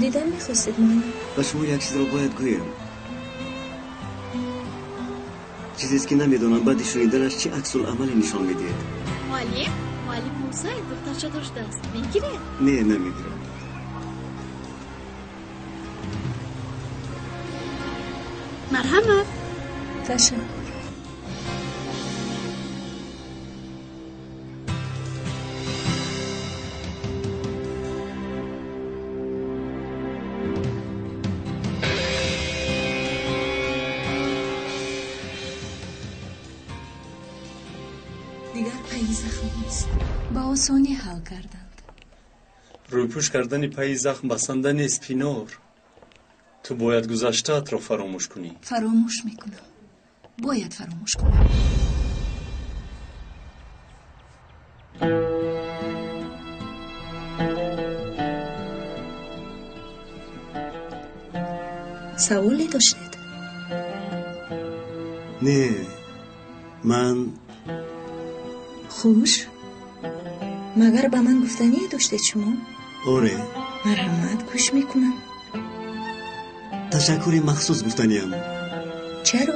دیدن میخواستید مامان؟ و شما یک چیز رو باید گویم، چیزیست که نمیدونم بعد شنیدنش چه عکس العملی نشان میدید. معلم موسی دخترچه داشته است، میگیره؟ نه نمیگیره. مرحمت. تشکر. دیگر پای زخم نیست، با آسانی حل کردند. رویپوش کردن پای زخم بسنده نیست پینور. تو باید گذشته‌ات رو فراموش کنی. فراموش میکنم، باید فراموش کنم. سوالی داشتید؟ نه من خوش؟ مگر با من گفتنی داشتید شما؟ آره. مرحمت گوش میکنم. تشکری مخصوص گفتنیم. چرا؟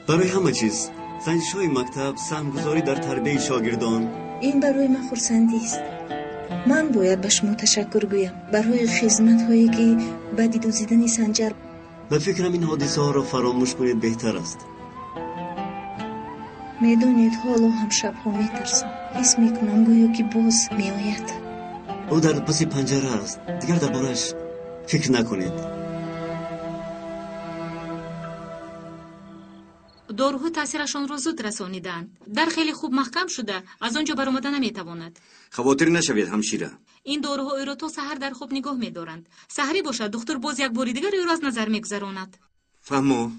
برای همه چیز. سنجش‌های مکتب، سهمگذاری در تربیت شاگردان. این برای من خرسندی است. من باید به شما تشکر گویم برای خدمت هایی که بعد دزدیدن سنجر. من فکرم این حادثه ها را فراموش کنید بهتر است. میدونید حالا هم شبها میترسم. حس میکنم گویا که باز میآید. او در پس پنجره است. دیگر دربارش فکر نکنید. داروها تاثیرشان را زود رسانیدند. در خیلی خوب محکم شده، از آنجا برآمدن نمیتواند. خواطر نشوید همشیره. این داروها او را تا سحر در خواب نگاه می‌دارند. سحری باشد دکتر باز یک بار دیگر او را از نظر میگذراند. فهمو.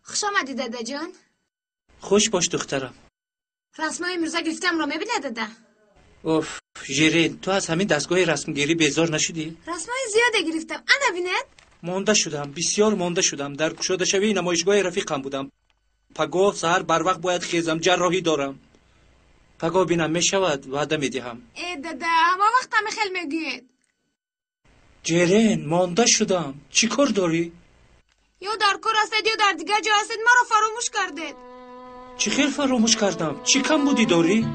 خوش آمدی داده جان. خوش باش دخترم. رسمای امروزه گفتم رو میبینه داده. اوف ژیرین، تو از همین دستگاه رسمگیری بیزار نشدی؟ رسمای زیاده گرفتم. انا بینید؟ مانده شدم، بسیار مانده شدم. در گشاده شوی نمایشگاه رفیقم بودم. پگاه سحر بر وقت باید خیزم، جراحی دارم. پگاه بینم میشود، وعده میدهم. ای داده همه وقت همه خیلی میگید. ژیرین مانده شدم. چی کار داری؟ یا در کار هستید یا در دیگه جا هستید، ما رو فراموش کردید. چی خیر فراموش کردم؟ چی کم بودی داری؟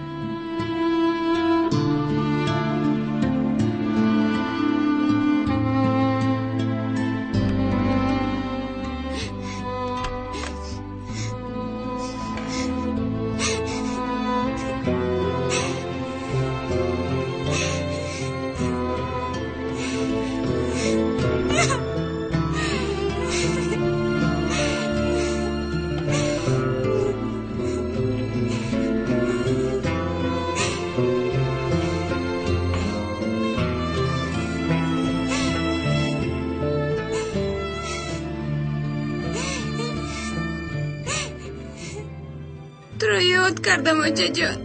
تو رو یاد کردم آجا جان.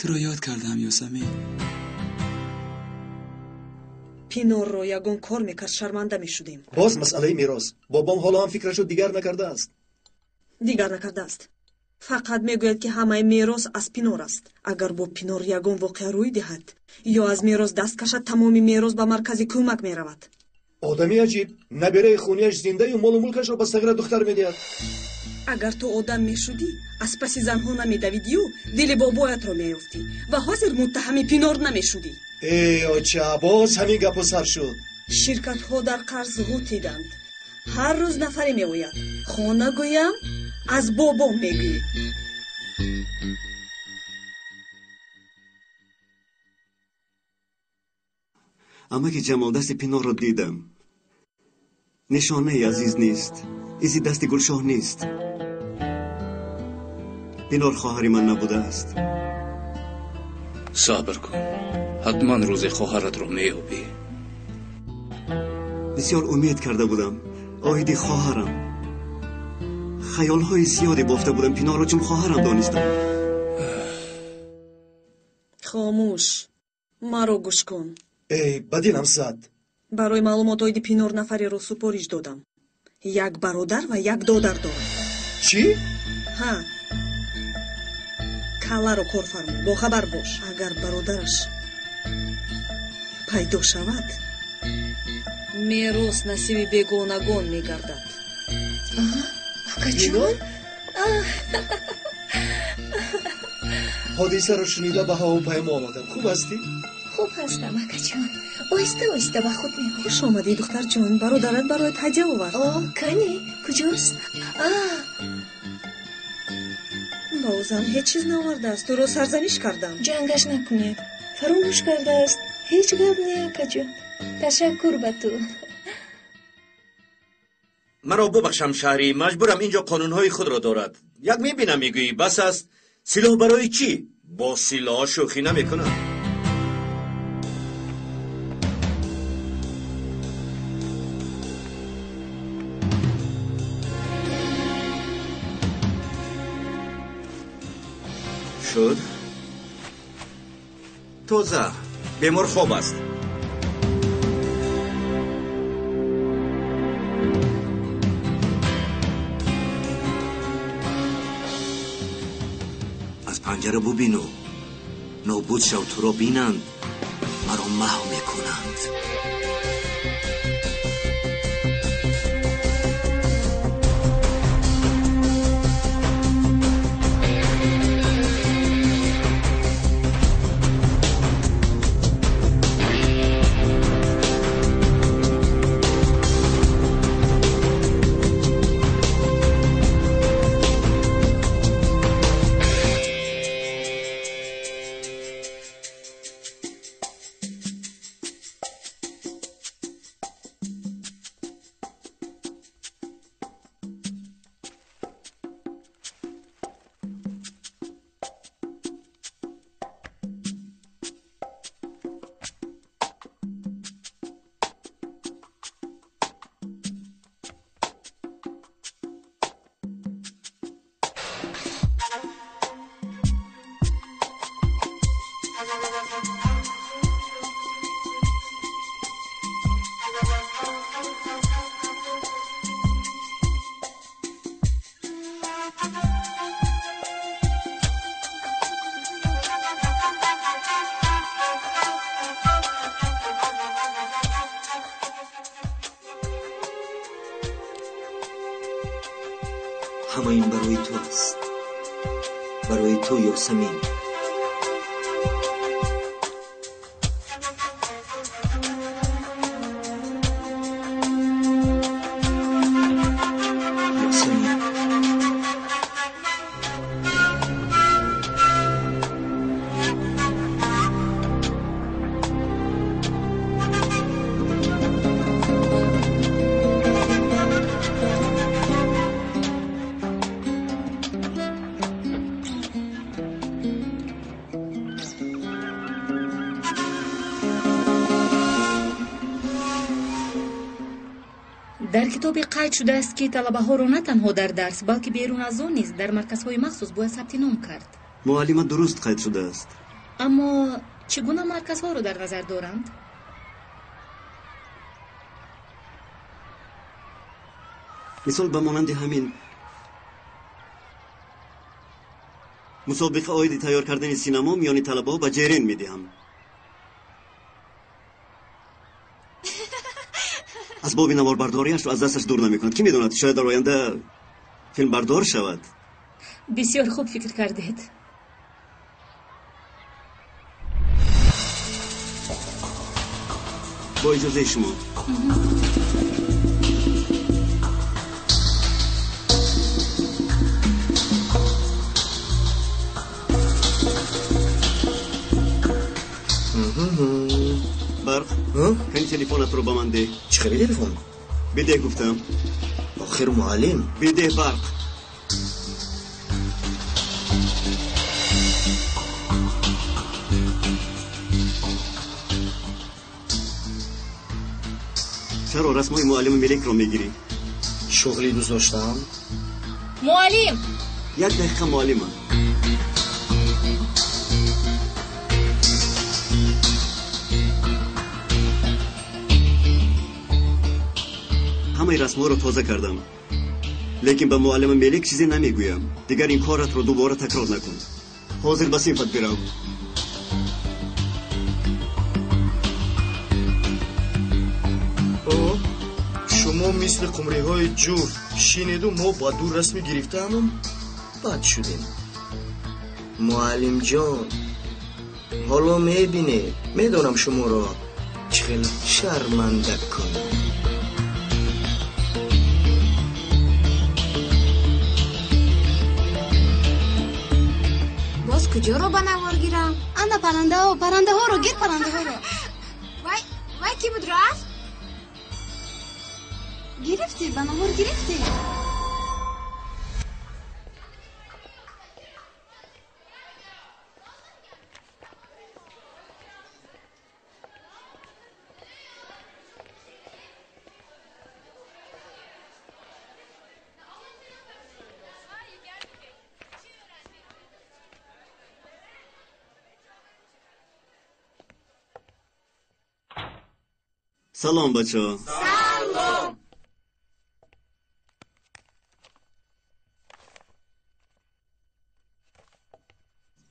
تو را یاد کردم یاسمین. پینور رو یگون کار میکرد شرمنده میشدیم. باز مسئله میراث. بابام حالا هم فکرشو دیگر نکرده است. دیگر نکرده است. فقط میگوید که همه میراث از پینور است. اگر با پینور یگون واقعه روی دهد یا از میراث دست کشد تمامی میراث به مرکز کمک میرود. آدمی عجیب. نبیره خونیش زنده و مال و ملکش رو به صغیر دختر میدهد. اگر تو آدم میشدی از پس زنها نمیدویدی و دل بابایت رو میافتی و حاضر متهم پینور نمیشدی. ای آچه باز همین گپ سر شد. شرکت ها در قرض غوطیدند. هر روز نفری میآید. خانه گویم از بابا میگویی. اما که جمال دست پینور رو دیدم نشانه عزیز نیست. ایزی دست گلشاه نیست. پینور خواهری من نبوده است. صبر کن، حتما روز خواهرت رو میابی. بسیار امید کرده بودم. آیدی خواهرم. خیالهای زیادی بافته بودم پینور رو چون خواهرم دانستم. خاموش. مرا گوش کن. ای بدینم زد. برای معلومات آیدی پینور نفری رو سپارش دادم. یک برادر و یک دادر دارد. چی؟ ها. کالا رو کار فرمو. با خبر باش. اگر برادرش پیدا شود میراث نصیب بیگانگان میگردد. آقا جون. حادثه رو شنیده به هواپیما آمدم. خوب هستی؟ خوب هستم آقا جون. آهسته آهسته به خود میام. خوش آمدی دختر جون. برادرت برایت هدیه آورد. کنی کجاست؟ بازم هیچ چیز نآورده است. تو رو سرزنش کردم. جنگش نکنید. فراموش کرده است. هیچ گپ نه آقا جون. تشکر به تو. مرا ببخشم شهری، مجبورم اینجا قانونهای خود را دارد. یک میبینم میگویی بس است. سلاح برای چی؟ با سلاح شوخی نمیکنم. شد؟ توزه بیمار خوب است. از پنجره ببینو. نابود شو تو را بینند. مرا محو میکنند. همه این برای تو است. برای تو یاسمین. در کتابی قید شده است که طلبه ها را نه تنها در درس بلکه بیرون از آن نیز در مرکزهای مخصوص باید ثبت نام کرد. معلم درست قید شده است. اما چگونه مرکزها رو در نظر دارند؟ مثال به مانند همین مسابقه آید تیار کردن سینما میان طلبه ها به جرین میدهم. اسباب نوار برداریش رو از دستش دور نمیکند. کی میدوند شاید در آینده فیلم بردار شود. بسیار خوب فکر کردید. با اجازه شما. برق کنی تلفنت رو با من ده. چه خیلی تلفن؟ بده گفتم. آخر معلم بده برق. چرا رسمای معلم ملک رو میگیری؟ شغلی دوست داشتم. معلم 1 دقیقه معلمم. همه رسم‌ها رو تازه کردم، لیکن به معلم ملک چیزی نمیگویم. دیگر این کارت رو دوباره تکرار نکن. حاضر به صنفت برو. شما مثل قمری های جفت شینید و ما با دور رسمی گرفتم بد شدیم. معلم جان حالا میبینه، میدونم شما را چقدر شرمنده کنم. باز کجا رو به نوار گیرم؟ انا پرنده ها رو گیر، پرنده ها رو. وای کی بود رفت؟ گرفتی به نوار گرفتی. سلام بچه ها. سلام.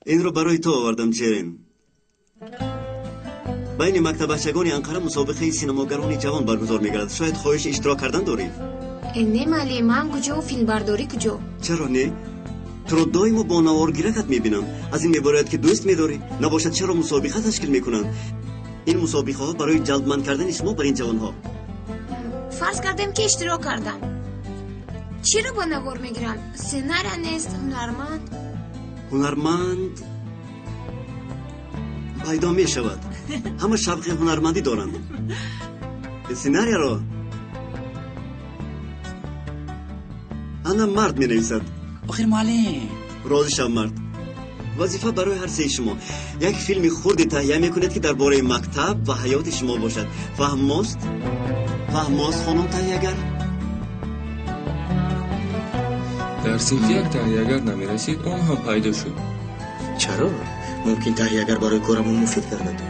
این رو برای تو آوردم جرین. بین مکتب بچگان انقره مسابقه سینماگران جوان برگزار میگردد. شاید خواهش اشتراک کردن داری؟ نه معلم، من کجا و فیلم برداری کجا؟ چرا نه؟ تو رو دائما با نوارگیرکت میبینم. از این میباید که دوست میداری. نباشد چرا مسابقه تشکیل میکنن؟ این مسابقه ها برای جلبمند کردن شما بر این جوان ها. فرض کردم که اشتراک کردم. چرا با نوار میگیرم؟ سنار نیست، هنرمند. هنرمند پیدا می شود. همه شبق هنرمندی دارند. سیناریا را انا مرد می نویسد. آخر معلم راضی شم مرد. وظیفه برای هر سه شما یک فیلم خردی تهیه میکنید که درباره مکتب و حیات شما باشد. فهم ماست خانم تهیه‌گر؟ در صنف یک تهیه‌گر نمیرسید، اون هم پیدا شد. چرا؟ ممکن تهیه‌گر برای کارمون مفید گردد.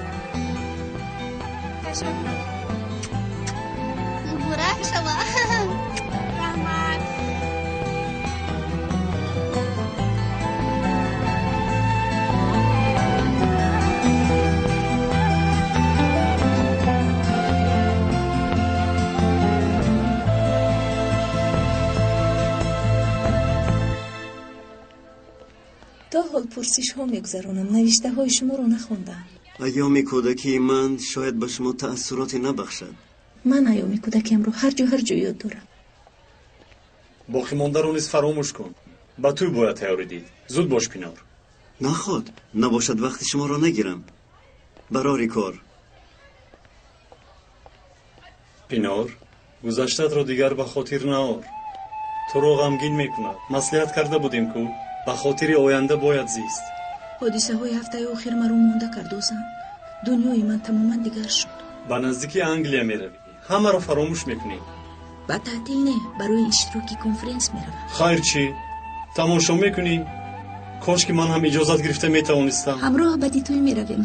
مبارک شما. رحمت. تا حال پرسش ها میگذرانم. نوشته های شما رو نخوندم. ایام کودکی من شاید به شما تأثیراتی نبخشد. من ایام کودکیم رو هر جا یاد دارم. باقی مانده رو نیز فراموش کن. به توی باید تیاری دید. زود باش پینار. نخواد نباشد وقت شما را نگیرم. برای کار. پینار گذشتت را دیگر به خاطر نآور. تو رو غمگین میکند. مصلحت کرده بودیم که به خاطر آینده باید زیست. حادثه های هفته آخر مرا مونده کرد اوزم. دنیای من تماما دیگر شد. به نزدیکی انگلیا میروی. همه را فراموش میکنی. با تعطیل نه، برای اشتراکی کنفرانس میروم. خیر چی؟ تماشا میکنی؟ кош ки ман ҳам иҷозат гирифта метавонистам. ҳамроҳ ба дитои меравем.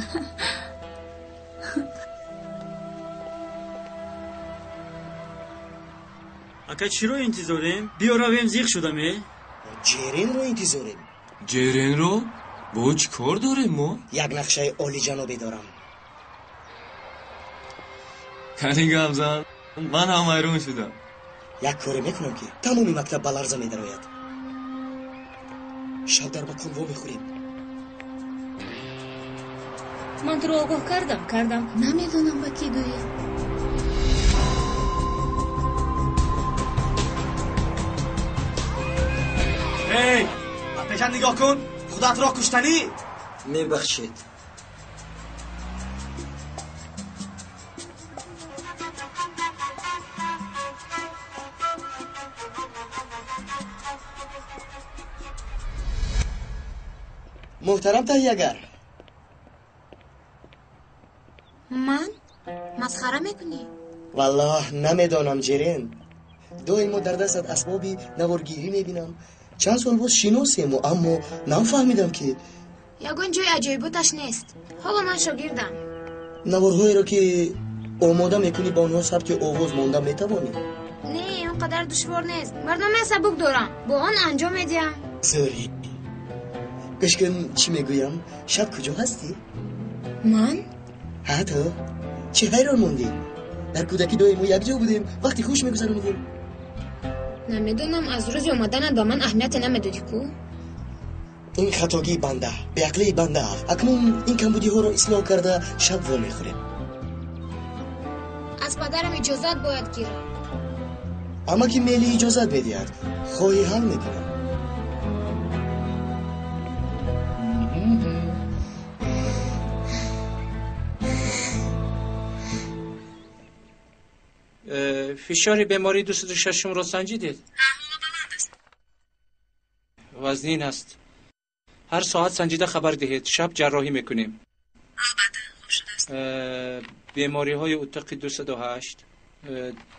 ака чиро интизорем? биё равем, зиқ шудаме. ҷеренро интизорем. ҷеренро? бо чӣ кор дорем мо? як нақшаи олиҷанобе дорам. калигамзан, ман ҳам ҳайрон шудам. як коре мекунам ки тамоми мактаб ба ларза медарояд. шаб дар бакон во мехӯрем. ман туро огоҳ кардам. намедонам ба кӣ гӯям. эй пешан нигоҳ кун, худатро куштанӣ. мебахшед. محترم تهیه‌گر. من مسخره میکنی؟ والله نمیدانم جرین. دویمو در دستت اسبابی نوارگیری میبینم. چند سال باز شناسیم اما نفهمیدم که یگان جای عجایباتش نیست. حالا من شاگردم. نوارهایی را که آماده میکنی با آنها ثبت آواز مانده میتوانی؟ نه اونقدر دشوار نیست. برنامه سبک دارم. با آن انجام میدم. سری گشکن چی میگویم؟ شب کجا هستی؟ من؟ ها تو؟ چه حیران موندی؟ در کودکی دویمو یک جا بودیم وقتی خوش میگذرونیدیم. نمیدونم از روز اومدن به من اهمیت نمیدادی کو؟ این خطاگی بنده به عقلی بنده اکنون این کمبودی ها را اصلاح کرده شب وا میخوریم. از پدرم اجازت باید گیرم. اما که میلی اجازت بدهد خواهی حل میکنم. فشار بیماری 206 را سنجیدید؟ وزنین است. هر ساعت سنجیده خبر دهید. شب جراحی میکنیم. البته خوب شده است. بیماری های اتاقی 208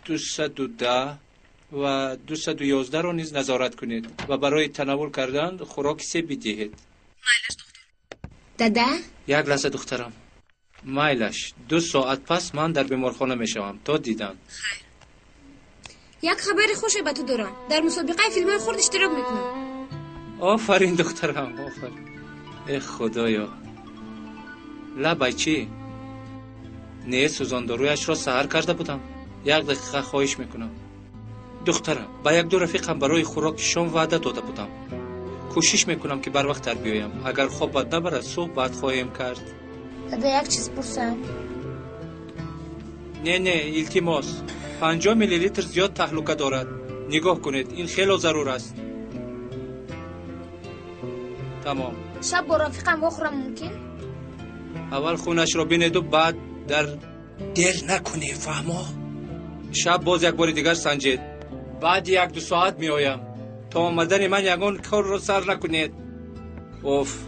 210 و 211 را نیز نظارت کنید و برای تناول کردن خوراک سه بدهید. مایلش دختر. دادا؟ یک لحظه دخترم. مایلش 2 ساعت پس من در بیمارخانه میشوم تا دیدن. خیر. یک خبر خوشی به تو دارم. در مسابقه فیلم خرد اشتراک میکنم. آفرین دخترم، آفرین. ای خدایا. لبای چی؟ نه سوزاندارویش را سحر کرده بودم. 1 دقیقه خواهش میکنم. دخترم، با 1-2 رفیقم برای خوراک شام وعده داده بودم. کوشش میکنم که بر وقت در بیایم. اگر خواب بد نبرد صحبت خواهیم کرد. دادا یک چیز پرسم. نه التماس. 50 میلی لیتر زیاد تهلکه دارد. نگاه کنید، این خیلی ضرور است. تمام. شب با رفیقم بخورم ممکن؟ اول خونش را بینید و بعد در دیر نکنی، فهمو؟ شب باز یک بار دیگر سنجید. بعد 1-2 ساعت می آیم. تا آمدن من یگان کار را سر نکنید. اوف.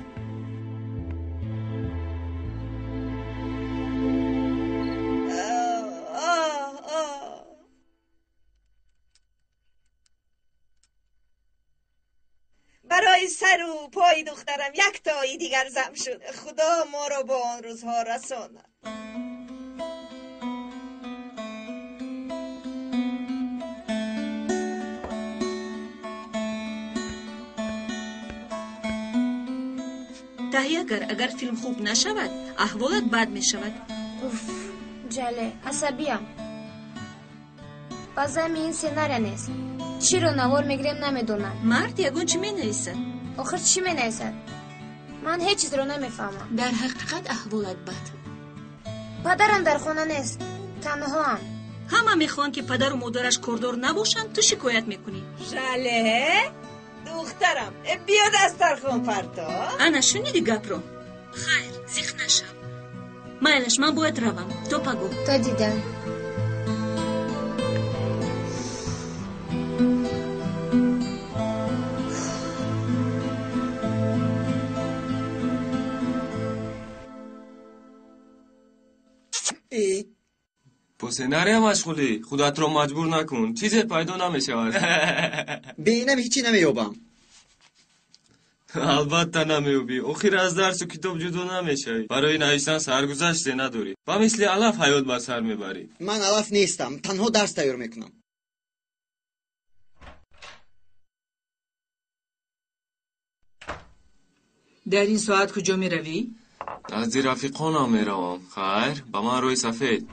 برای سر و پای دخترم یک تایی دیگر زم شده. خدا ما را با آن روزها رساند. تهیه‌گر اگر فیلم خوب نشود احوالت بد می شود. اوف جله عصبیم. بازم این سناریو نیست. چی رو نوار میگیریم نمیدونم. مرد یگون چی می نویسد؟ آخر چی می نویسد؟ من هیچ چیز رو نمیفهمم. در حقیقت احوالت بد. پدرم در خونه نیست. تنها هم. همه میخوان که پدر و مادرش کاردار نباشن، تو شکایت میکنی. جله دخترم بیا دسترخوان پرتا. انا شنیدی گپ رو؟ خیر زیخ نشم. مایلش من باید روم. تو پگو. تا دیدن. با سناریو مشغولی. خودت را مجبور نکن. چیزی پیدا نمیشود. بینم هیچی نمیابم. البته نمیوبی. آخر از درس و کتاب جدا نمیشی. برای نوشتن سرگذشتی نداری. و مثل علف حیات بر سر میبری. من علف نیستم، تنها درس تیار میکنم. در این ساعت کجا می روی؟ از رفیقانم می روم. خیر با من روی سفید.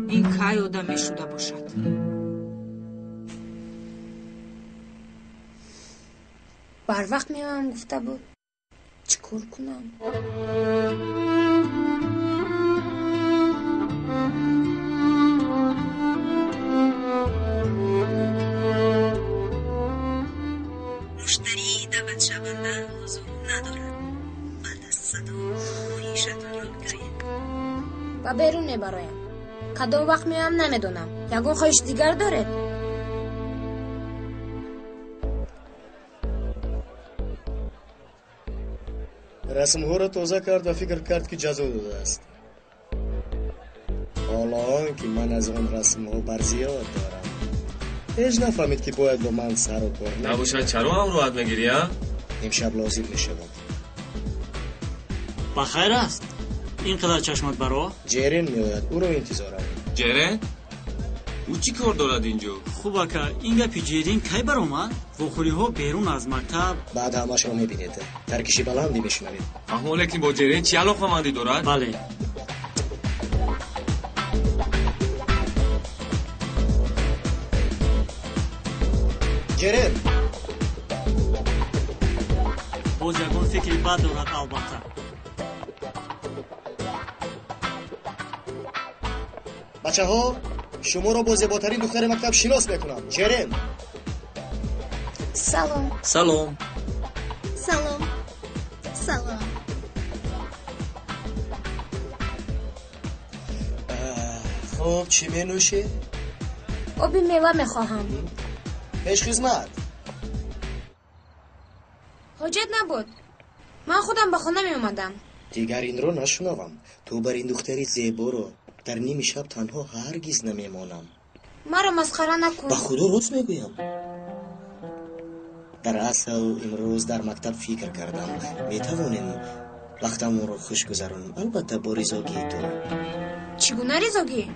این کی آدم شده باشد؟ بر وقت میام گفته بود چیکار کنم؟ مشتری دعوت شونده حضور ندارد. بعد از صدا معیشتون را بگیرید. و بیرون نبرایم. کدام وقت میام نمیدونم. یگون خواهش دیگر داره. رسم‌ها را تازه کرد و فکر کرد که جزا داده است. حالا که من از آن رسم‌ها برزیاد دارم، هیچ نفهمید که باید با من سر و کار نباشد چرا امروحت میگیری ها؟ امشب لازم میشود. بخیر است. اینقدر چشمت برا؟ جرین میآید، او را انتظارم. جرین؟ او چی کار دارد اینجا؟ خوبه که این گپی جرین کی برآمد؟ وخوری ها بیرون از مکتب بعد همش را میبینید. ترکشی بلندی میشنوید. اما که با جرین چی علاقه‌مندی دارد؟ بله. جرین باز یگان فکری بد دارد البته. بچه ها شما را با زیباترین دختر مکتب شناس میکنم. جرین. سلام. سلام. سلام. سلام. خب چی می آبی میوه میخواهم. پیش خدمت. حاجت نبود. من خودم به خانه می اومدم. دیگر این رو نشنوم. تو بر این دختری زیبا رو در نیم شب تنها هرگز نمیمانم. مرا مسخره نکن. به خدا راست میگویم. در اصل امروز در مکتب فکر کردم میتوانیم وقتمون رو خوش گذرانیم، البته با رضاگی تو. چگونه رضاگی؟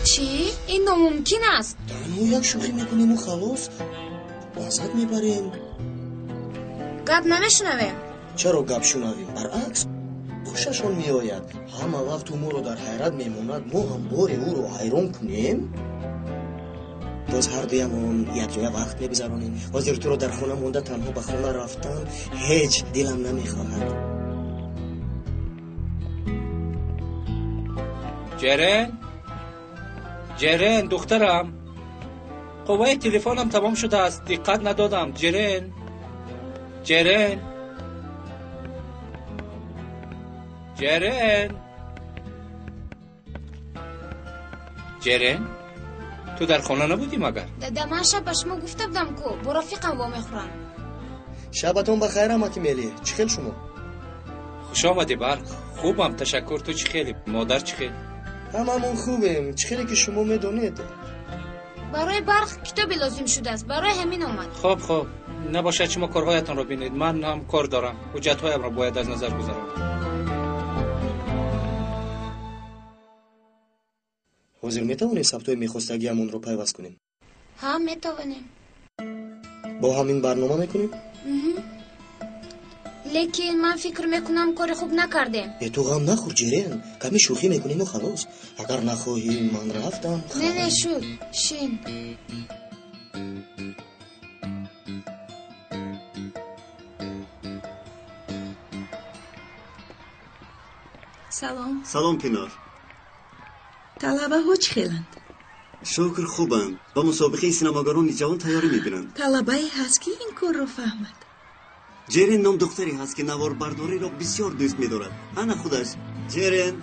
چی؟ این ناممکن است. تنها یک شوخی میکنیم و خلاص لذت میبریم. گپ نمیشنویم. چرا گپ شنویم؟ برعکس خوششون میآید. همه وقت ما رو در حیرت میموند، ما هم بار او رو حیران کنیم. باز هر دویمون یک جای وقت میگذرانیم. وزیر تو رو در خانه مونده تنها به خانه رفتن هیچ دلم نمیخواهد. جرین دخترم، قوه تلفنم تمام شده است، دقت ندادم. جرین تو در خانه نبودی مگر؟ دادا من شب به شما گفته بودم که با رفیقم با میخورم. شبتون بخیر اما که میلی. چی خیل شما؟ خوش آمدی برق. خوبم تشکر. تو چی خیلی؟ مادر چی خیلی؟ هممون خوبیم. چی خیلی که شما میدونید. برای برق کتابی لازم شده است، برای همین آمد. خب نباشد شما کارهایتان رو بینید، من هم کار دارم. حجتهایم را باید از نظر گذارم. حضور میتوانیم ثبتای میخواستگی همون رو پیوست کنیم؟ ها میتوانیم. با همین برنامه میکنیم؟ لیکن من فکر میکنم کار خوب نکردیم. تو غم نخور جرین، کمی شوخی میکنیم و خلاص. اگر نخواهی من رفتم. نه شد شین. سلام. سلام پینار. طلبه ها چی خیلند؟ شکر خوبم. با مسابقه سینماگران جوان تیاری میبینند. طلبه هست که این کار رو فهمد. جرین نام دختری هست که نوار برداری را بسیار دوست می‌دارد. انا خودش. جرین.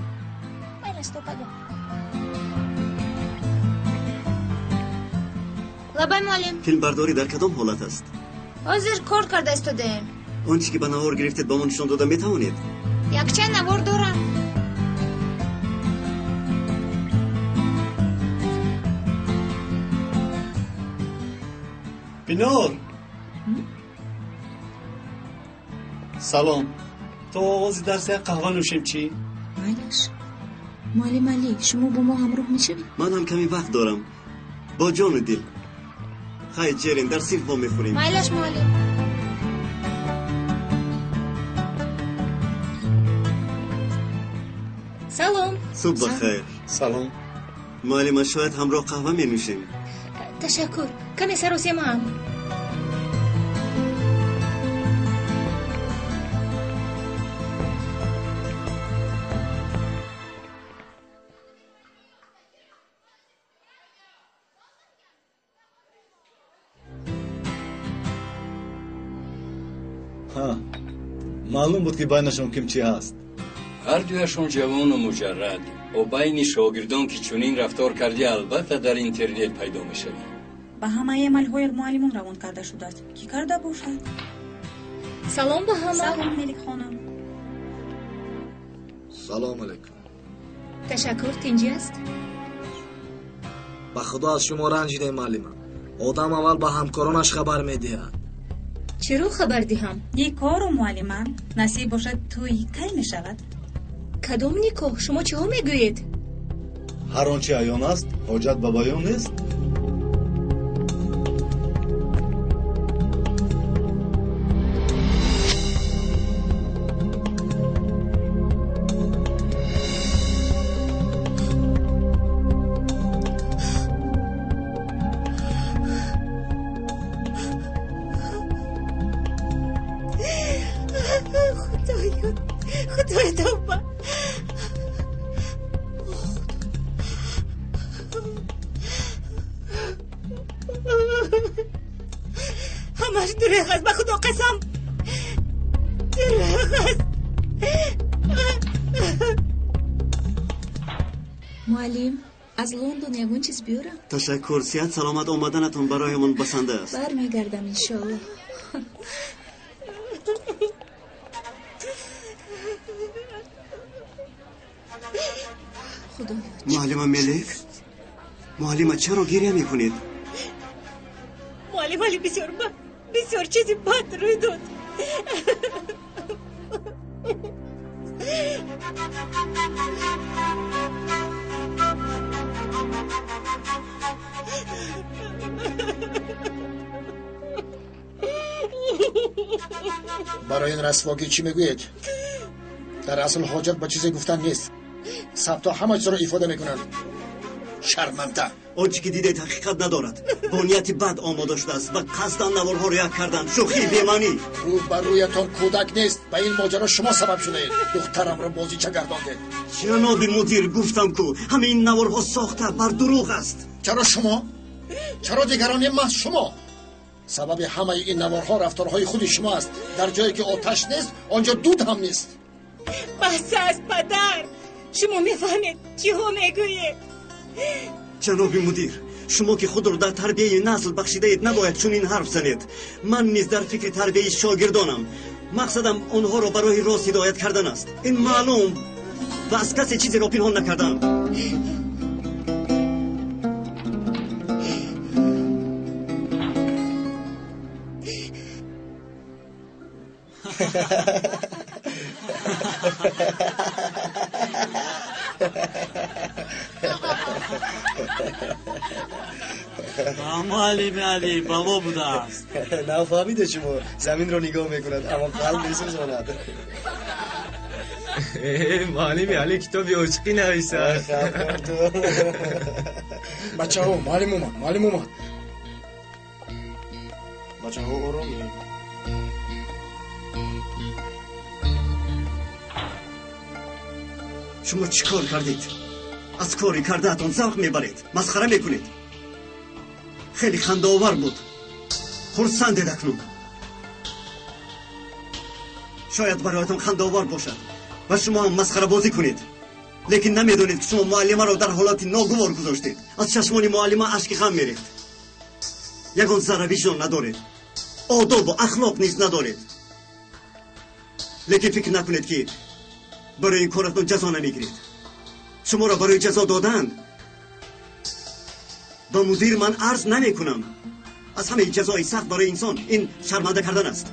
لبای معلم. فیلم برداری در کدام حالت است؟ حاضر کار کرده استادیم. آنچه که به نوار گرفتید با ما نشان داده میتوانید؟ یک چند نوار دارم. پینور سلام. تو آغاز درس یک قهوه نوشیم چی؟ مایلش مالی شما با ما همراه میشوید؟ من هم کمی وقت دارم با جان و دل. خیلی جرین در صرف با میخوریم. مایلش مالی. سلام. صبح بخیر. سلام. مالی ما شاید همراه قهوه می نوشیم. تشکر. کمی سروسی ما هم. معلوم بود که بینشون کم چی هست. هر دویشون جوان و مجرد و بین شاگردان که چنین رفتار کردی البته در اینترنت پیدا میشوی. به همه عملهای معلمون روان کرده شده است. کی کرده باشد؟ سلام به همه. سلام ملک خانم. سلام علیکم. تشکر. تنجی است؟ به خدا از شما رنجیده معلم. آدم اول به همکارانش خبر میدهد. چرا خبر دهم؟ نیکو رو معلمان نصیب باشد توی کی میشود؟ کدام نیکو؟ شما چه ها میگویید؟ هر آنچه عیان است حاجت به بیان نیست. خدای توبه. همش دروغ است. به خدا قسم دروغ است. معلم از لندن یگون چیز بیارم. تشکر. صحت سلامت آمدنتون برایمون بسنده است. برمیگردم انشالله. خدا معلم ملک، معلم چرا گریه میکنید؟ معلم علی بسیار چیزی بد روی داد. برای این رسواگی چی میگوید؟ در اصل حاجت به چیزی گفتن نیست. ثبتا همه چیز رو ایفاده میکنند. شرمنده. آنچه که دیدید حقیقت ندارد. با نیت بد آماده شده است و قصداً نوارها رو یک کردن. شوخی بیمانی. رو بر رویتان کودک نیست. به این ماجرا شما سبب شده اید. دخترم رو بازی چه گردانده؟ جناب مدیر گفتم کو همه این نوارها ساخته بر دروغ است. چرا شما؟ چرا دیگران محض شما؟ سبب همه این نوارها رفتارهای خود شما است. در جایی که آتش نیست آنجا دود هم نیست. بحث از پدر. شما میفهمید چی ها میگویید؟ جناب مدیر شما که خود رو در تربیه نسل بخشیده اید نباید چون این حرف زنید. من نیز در فکر تربیه شاگردانم. مقصدم آنها را برای راست هدایت کردن است. این معلوم و از کسی چیزی را پنهان نکردم. معلم علی بابا بوده است. نفهمیده شما زمین رو نگاه میکند اما قلب میسوزاند. معلم علی کتابی عشقی نویسد. بچه ها معلم اومد. بچه ها آرامی. شما چی کار کردید؟ از کاری کردهتون ذوق میبرید. مسخره میکنید. خیلی خنده آور بود. خرسندید اکنون. شاید برایتان خنده آور باشد و شما هم مسخره بازی کنید. لیکن نمیدونید که شما معلمه را در حالت ناگوار گذاشتید. از چشمان معلمه اشک غم میریخت. یگان ذره وجدان ندارید. آداب و اخلاق نیز ندارید. لیکن فکر نکنید که برای این کارتون جزا نمیگیرید. شما را برای جزا دادن به مدیر من عرض نمی کنم. از همه جزای سخت برای انسان این شرمنده کردن است.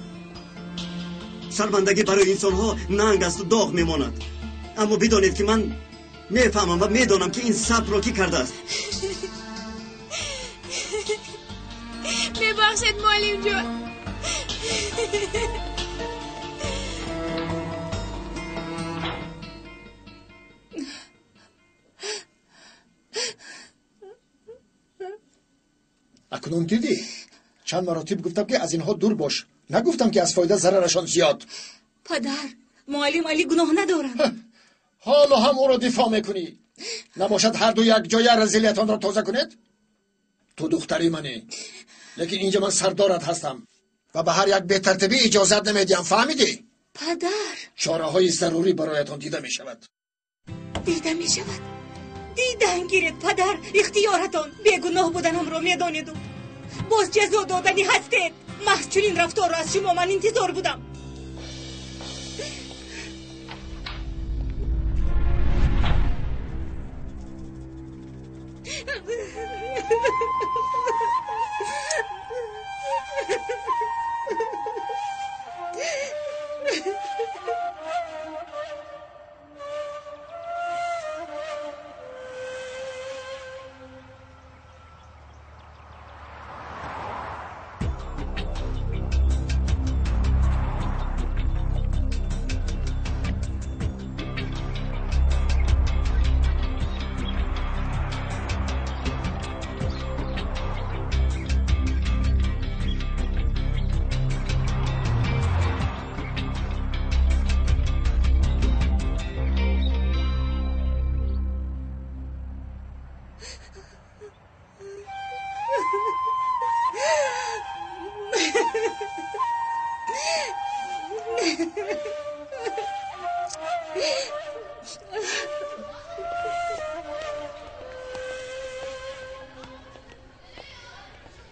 شرمندگی برای انسان ها ننگ است و داغ میماند. اما بدانید که من میفهمم و میدانم که این صبر را کی کرده است. ببخشید معلم جان. اکنون دیدی؟ چند مراتب گفتم که از اینها دور باش. نگفتم که از فایده ضررشان زیاد. پدر، معلم علی گناه ندارند. حالا هم او را دفاع میکنی. نباشد هر دو یک جای رزیلیتان را تازه کنید؟ تو دختری منی، لیکن اینجا من سردارت هستم و به هر یک به ترتیبی اجازت نمیدیم. فهمیدی؟ پدر، چاره های ضروری برایتان دیده می شود. دیده می شود؟ دیدن گیرید پدر. اختیارتان بیگناه بودنم را میدانید و باز جزا دادنی هستید. محض چنین رفتار را از شما من انتظار بودم.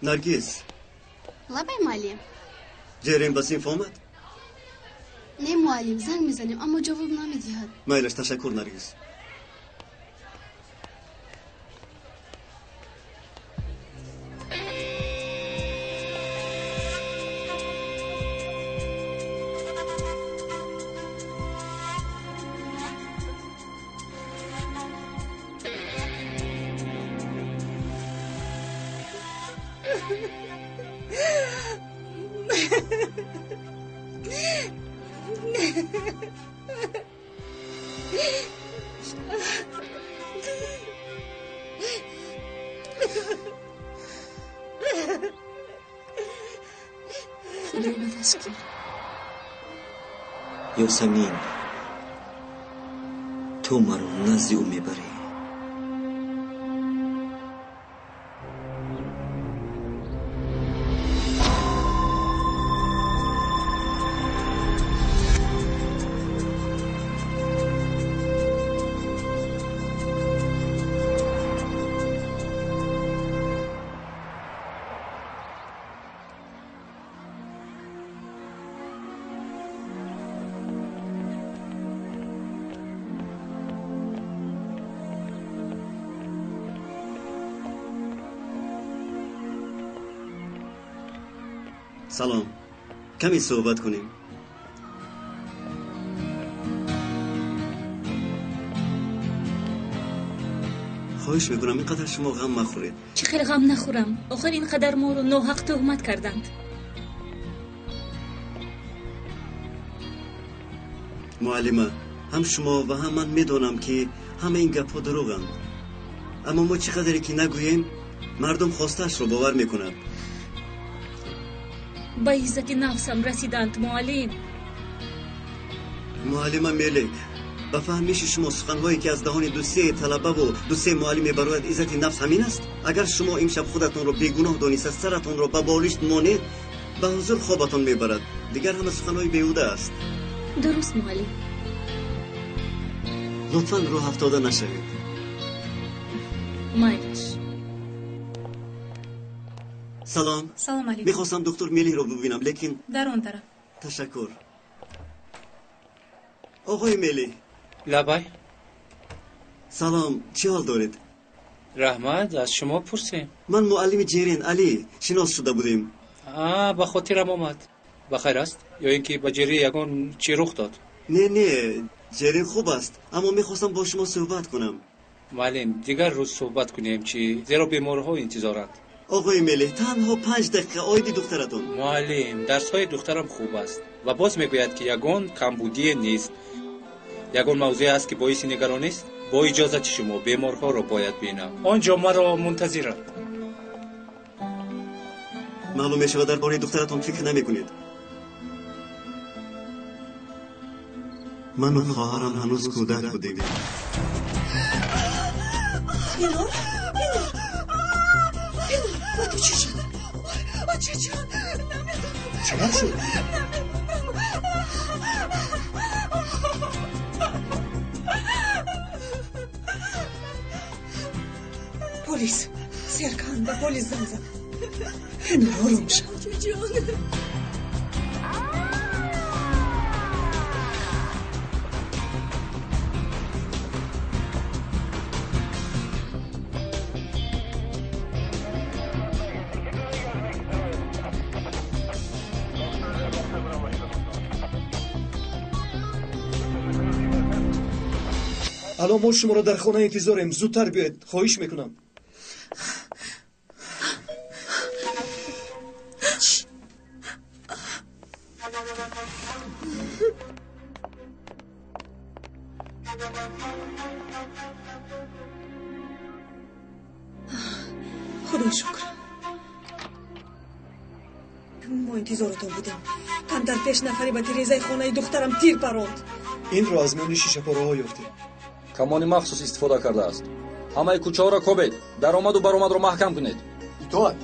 نرگس لبای معلم جریم بسیم فهمد؟ نه معلم، زنگ میزنیم اما جواب نمیدهد. مایلش تشکر نرگس. یاسمین، تو مرا نزد او میبری. سلام، کمی صحبت کنیم. خواهش میکنم اینقدر شما غم مخورید. چه خیلی غم نخورم. آخر اینقدر ما رو ناحق تهمت کردند. معلمه، هم شما و هم من میدونم که همه این گپ ها دروغند. اما ما چقدری که نگوییم مردم خواستش رو باور میکنند. با عزت نفسم رسیدند معلم. معلمه ملک، به فهمیش شما سخنهایی که از دهان دو سه طلبه و دو سه معلم برایت عزت نفس همین است؟ اگر شما امشب خودتان را بیگناه دانست سرتان را به بالشت مانید، به حضور خوابتان میبرد. دیگر همه سخنهای بیهوده است. درست معلم. لطفاً راه افتاده نشوید. مایلش. سلام. سلام علیکم. میخواستم دکتر میلی رو ببینم، لیکن در اون طرف. تشکر. آقای میلی. لبای. سلام، چی حال دارید؟ رحمت از شما پرسیم. من معلم جرین علی شناس شده بودیم. به خاطرم آمد. بخیر است یا اینکه به جری یگان چی رخ داد؟ نه جرین خوب است، اما میخواستم با شما صحبت کنم. معلم دیگر روز صحبت کنیم چی؟ زیرا بیمارها انتظارند. آقای ملی تنها 5 دقیقه آیدی دخترتون. معلم درس های دخترم خوب است و باز میگوید که یگان کمبودی نیست. یگان موضوع است که باعث نگرانی است. با اجازت شما بیمارها را باید بینم. آنجا مرا منتظرند. معلوم میشود درباره دخترتون فکر نمیکنید. من و خواهرم هنوز کودک بودیم. پینور با تو چی شد؟ چی شد؟ چرا شد؟ پلیس سرکان به پلیس زنگ زد. پینور آروم شد. الان ما شما را در خانه انتظاریم، زودتر بیاید، خواهش میکنم. خدا شکر ما انتظارتون بودیم. کمتر 5 نفری به تیریزه خانه دخترم تیر پراند. این را از میان شیشه پاره ها یافتیم. کمانی مخصوص استفاده کرده است. همه کوچه ها را کوبید. درآمد و برآمد را محکم کنید. ایتوان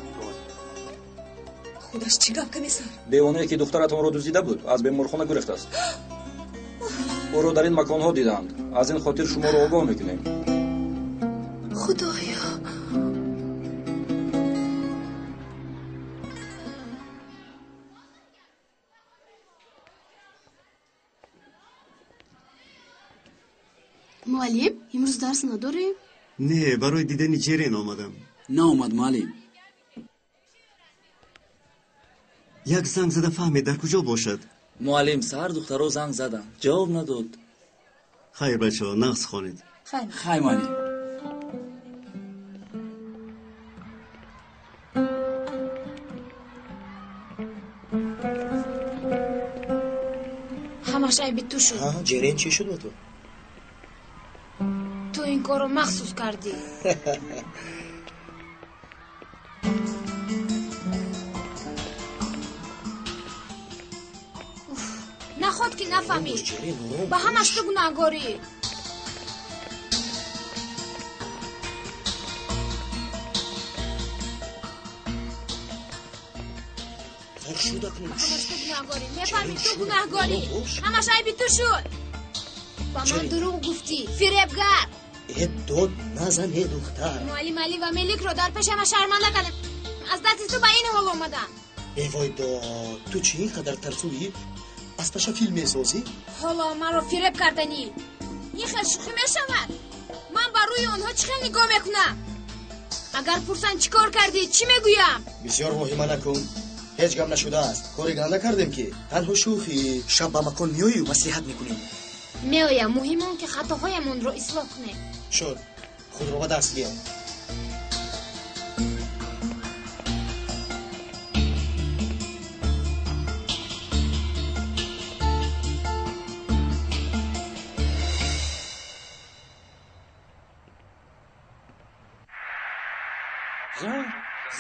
خودش چی گپ کمیسر؟ دیوانه‌ای که دخترتان را دزدیده بود از بیمارخانه گرفته است. او را در این مکان ها دیدند. از این خاطر شما را آگاه میکنیم. خدایا معلم امروز درس نداریم؟ نه برای دیدن جرین آمدم. نه اومد معلم. یک زنگ زده فهمید در کجا باشد؟ معلم سر دخترها زنگ زدن جواب نداد. خیر بچه ها نقص خوانید. خیر معلم. همش عیب تو شد. جرین چی شد با تو؟ تو این کارو مخصوص کردی. نخواد که نفهمی. با همش تو گناهگاری. همش تو گناهگاری. میفهمی تو گناهگاری. همش عیب تو شد. با من دروغ گفتی. فریبگر. داد نزن دختر. معلم علی و ملیک رو در پیش همه شرمنده کردم. از دست تو به این حال اومدم. ای وای داد تو چی اینقدر ترسویی؟ از پشا فیلم میسازی؟ حالا من رو فریب کردنی. این خیلی شوخی میشود. من بر روی اونها چی خیلی نگاه میکنم. اگر پرسن چی کار کردی چی میگویم؟ بسیار واهمه نکن. هیچ گم نشده است. کاری گم نکردیم که. تنها شوخی. شب به مکان میایی و مصلحت میکنیم. میایم. مهم اون که خطاهایمون رو اصلاح کنیم. شد. خود رو به دست گیر.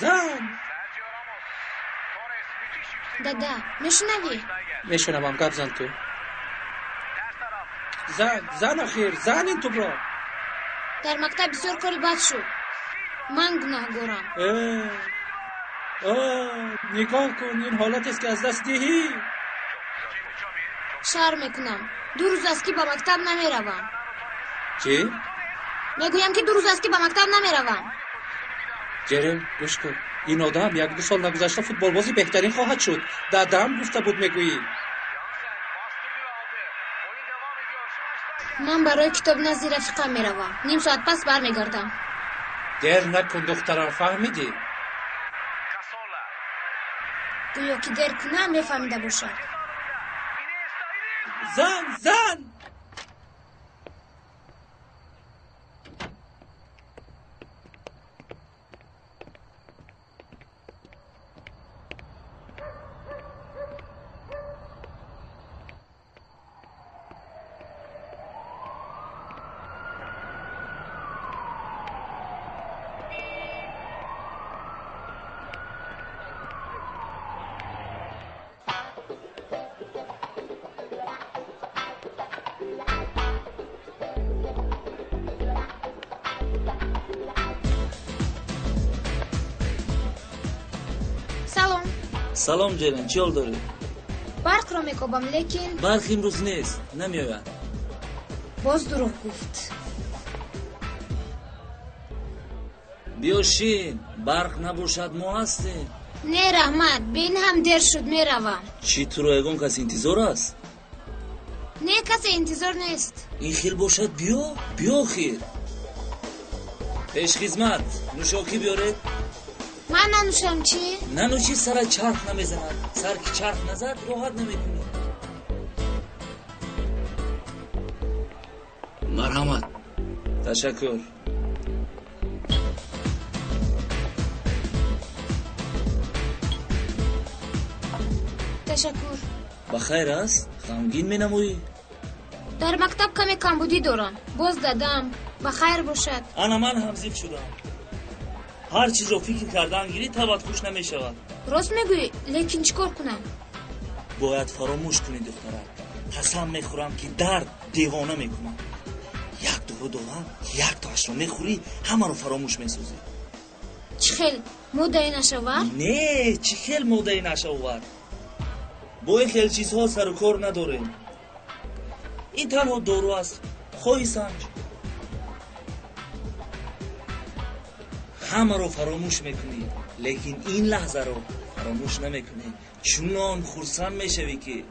زن دادا میشنوی؟ میشنوم. گپ زن تو. زن آخر زن این تو برا. در مکتب بسیار کاری بد شد. من گناهگارم. نگاه کن این حالت است که از دست دهی. شرم میکنم. 2 روز است که به مکتب نمیروم. چی؟ میگویم که 2 روز است که به مکتب نمیروم. جرین گوش کن. این آدم 1-2 سال نگذشته فوتبال بازی بهترین خواهد شد. دادم گفته بود میگویی. من برای کتاب نزد رفیقم میروم. نیم ساعت پس برمیگردم. دیر نکن دخترم، فهمیدی؟ گویا که دیر کنم میفهمیده باشد. زن سلام جیران، چی حال داری؟ برق را میکوبم لیکن برق امروز نیست، نمیآید. باز دروغ گفت. بیا شین، برق نباشد ما هستیم. نه رحمت، بین هم دیر شد میروم. چی تو رو یگان کسی انتظار است؟ نه کسی انتظار نیست. این خیل باشد بیا خیر. پیش خدمت، نوشاکی بیاره؟ من ننوشم چی؟ ننوشی سر چرخ نمیزند. سر که چرخ نزد راحت نمیکنه. مرحمت. تشکر. تشکر. بخیر است؟ غمگین می نمویی؟ در مکتب کمی کمبودی دارم. باز دادم. بخیر باشد. من هم زیف شدم. هر چیز رو فکر کردن گیری تبت خوش نمی شود. راست میگویی، لیکن چیکار کنم؟ باید فراموش کنی دخترم. قسم میخورم که درد دیوانه میکنم. یک دورو دوام، یک تاش رو میخوری همه رو فراموش میسوزی. چی خیل مودهی نشود؟ نه، چی خیل مودهی نشود. با این خیل چیزها سر و کار نداریم. این تنها دارو است. خواهی سنج. همه رو فراموش میکنی، لیکن این لحظه رو فراموش نمیکنی. چونان خرسند میشوی که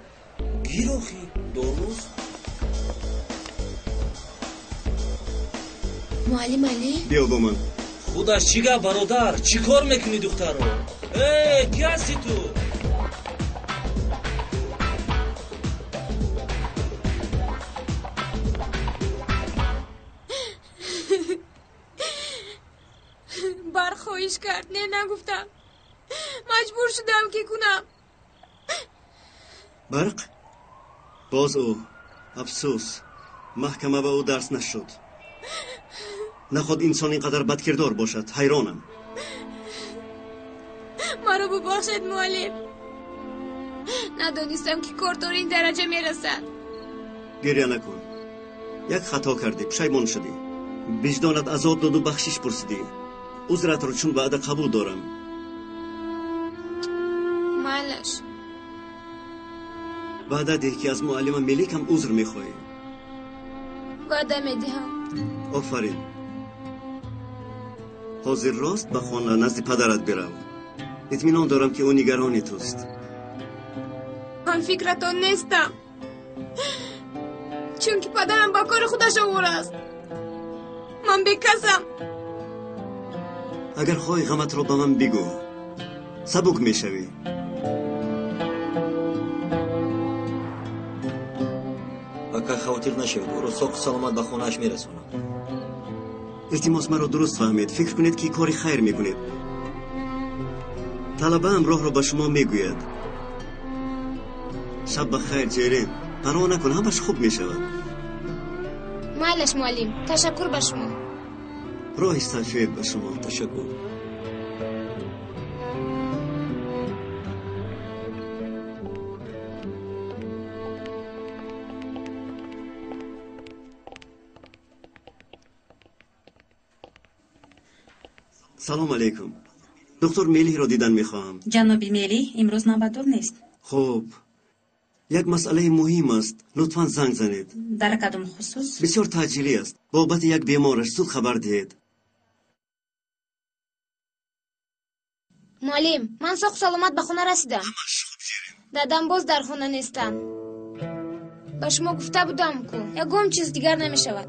گیروخی داروست. معلم علی؟ بیا با من. خودش چیگه برادر؟ چی کار میکنی دختر رو؟ کی هستی تو؟ برخواهش کرد. نه نگفتم. مجبور شدم که کنم. برق؟ باز او. افسوس. محکمه به او درس نشد. نخواد انسان اینقدر بدکردار باشد. حیرانم. مرا ببخشید معلم. ندانستم که کار تا این درجه میرسد. گریه نکن. یک خطا کردی، پشیمان شدی. وجدانت عذاب داد و بخشش پرسیدی. عذرت رو چون بعد قبول دارم. معلش. وعده ده که از معلم ملیک هم عذر میخواهی. وعده میدهم. آفرین. حاضر راست به خانه نزد پدرت برو. اطمینان دارم که او نگران توست. من فکرتان نیستم. چون که پدرم با کار خودش آور است. من بکسم. اگر خواهی غمت رو به من بگو. سبک میشوی. اگر خاطر نشود او رو ساق سلامت به خونه‌اش میرسونم. التماس مرا درست فهمید. فکر کنید که کاری خیر میکنید. طلبه هم راه رو به شما میگوید. شب بخیر جیرین. پروا نکن، همش خوب میشود. معلش معلم. تشکر به شما. راهش سفید به شما. تشکر. سلام علیکم. دکتر میلی را دیدن میخواهم. جنابی میلی امروز نوبتور نیست. خب یک مسئله مهم است. لطفاً زنگ زنید. در کدام خصوص؟ بسیار تعجیلی است. بابت یک بیمارش زود خبر دهید. معلم من ساق سلامت به خونه رسیدم. دادم باز در خونه نیستم. به شما گفته بودم که یگام چیز دیگر نمی شود.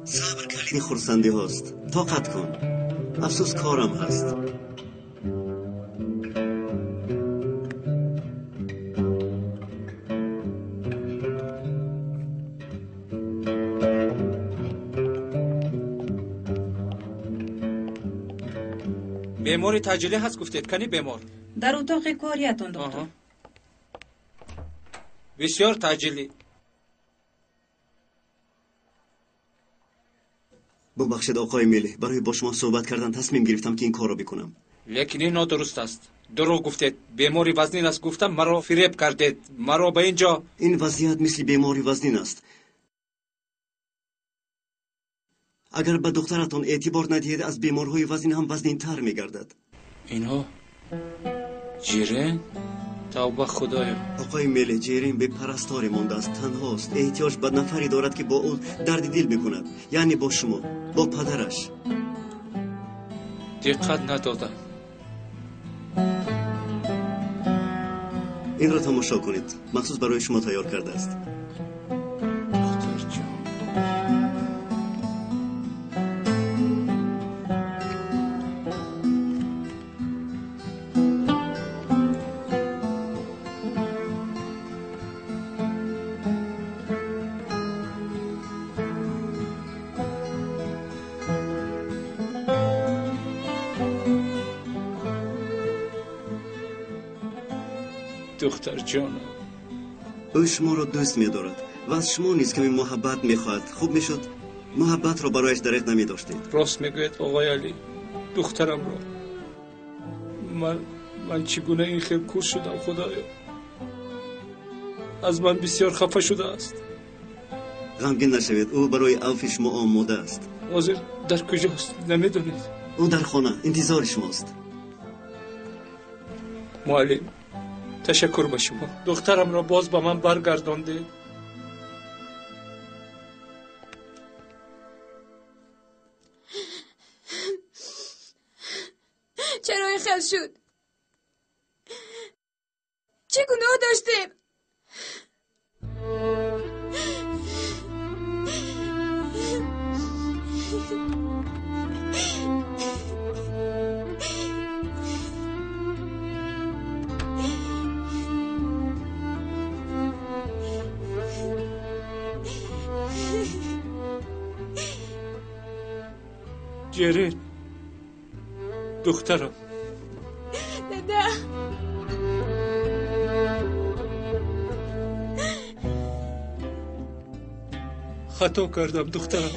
صبر کردید خوشی خورسندی هاست. طاقت کن. افسوس کارم هست. بیماری تجلی هست گفتید کنی بیمار در اتاق کاریتون دکتر. بسیار تجلی. ببخشید آقای میلی، برای با شما صحبت کردن تصمیم گرفتم که این کار رو بکنم. لیکن این نادرست است. دروغ گفتید. بیماری وزنین است گفتم مرا فریب کردید. مرا به اینجا. این وضعیت مثل بیماری وزنین است. اگر به دخترتان اعتبار ندهید از بیمارهای وزنین هم وزنین تر میگردد. اینها جیرین؟ توبه خدایا. آقای میلی، جیرین به پرستاری مانده است، تنهاست. احتیاج به نفری دارد که با او درد دل بکند، یعنی با شما، با پدرش. دقت ندادم. این را تماشا کنید، مخصوص برای شما تیار کرده است. دختر جان، او شما را دوست می دارد و از شما نیز کمی محبت می خواهد. خوب می شد محبت را برایش دریغ نمی داشتید. راست می گوید آقای علی. دخترم را من چگونه این خیل کور شدم خدایا. از من بسیار خفه شده است. غمگین نشوید، او برای عفو شما آماده است. حاضر در کجاست نمی دانید؟ او در خانه انتظار شماست. معلم تشکر به شما. دخترم را باز به من برگردانده. چرا این خیل شد؟ چه گناه داشتیم؟ جیرین دخترم. دادا خطا کردم دخترم،